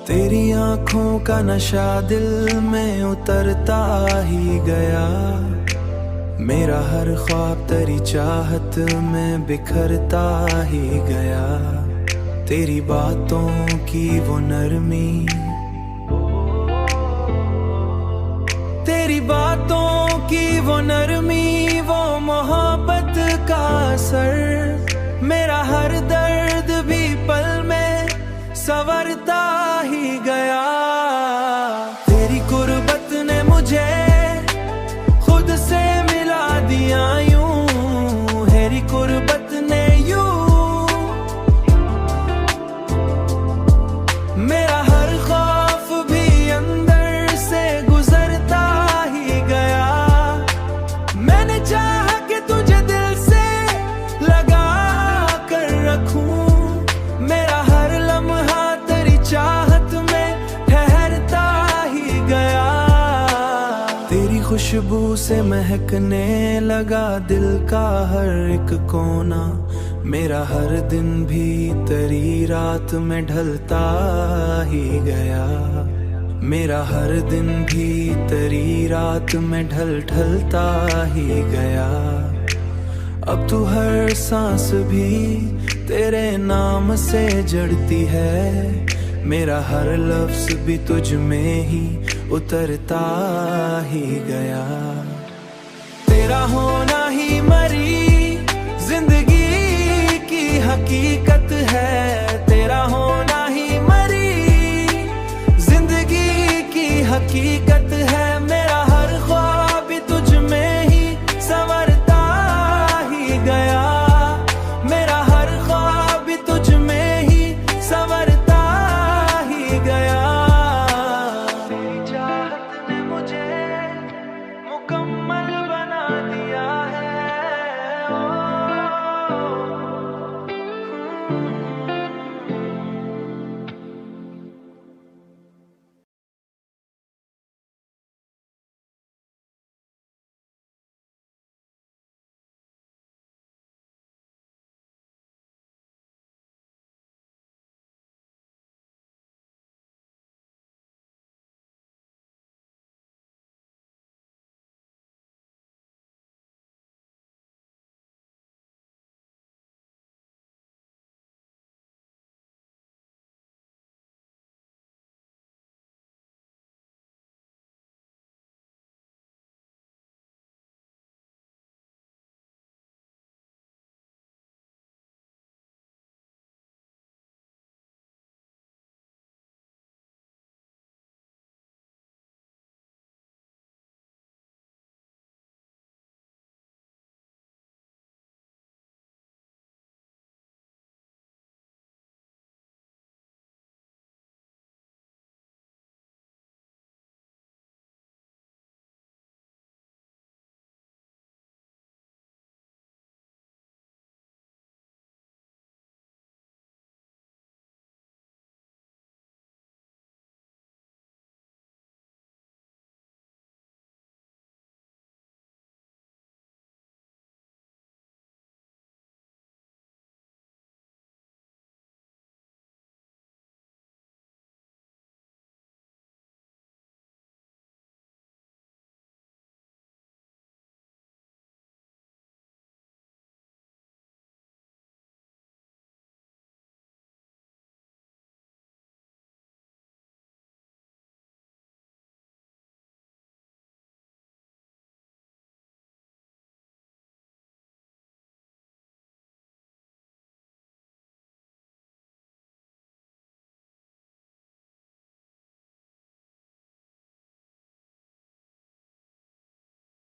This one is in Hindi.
तेरी आंखों का नशा दिल में उतरता ही गया। मेरा हर ख्वाब तेरी चाहत में बिखरता ही गया। तेरी बातों की वो नरमी, तेरी बातों की वो नरमी, वो मोहब्बत का असर। मेरा हर दर्द भी पल में संवरता ही गया। तेरी कुर्बत ने मुझे खुद से मिला दिया यूं, तेरी कुर्बत ने यूं मेरा हर खौफ भी अंदर से गुजरता ही गया। मैंने चाहा कि तुझे दिल से लगा कर रखूं, मेरा हर लम्हा तेरी चाहत में ठहरता ही गया। तेरी खुशबू से महकने लगा दिल का हर एक कोना। मेरा हर दिन भी तेरी रात में ढलता ही गया। मेरा हर दिन भी तेरी रात में ढलता ही गया। अब तू हर सांस भी तेरे नाम से जड़ती है। मेरा हर लफ्ज भी तुझ में ही उतरता ही गया। तेरा होना ही मरी जिंदगी की हकीकत है। तेरा होना ही मरी जिंदगी की हकीकत है।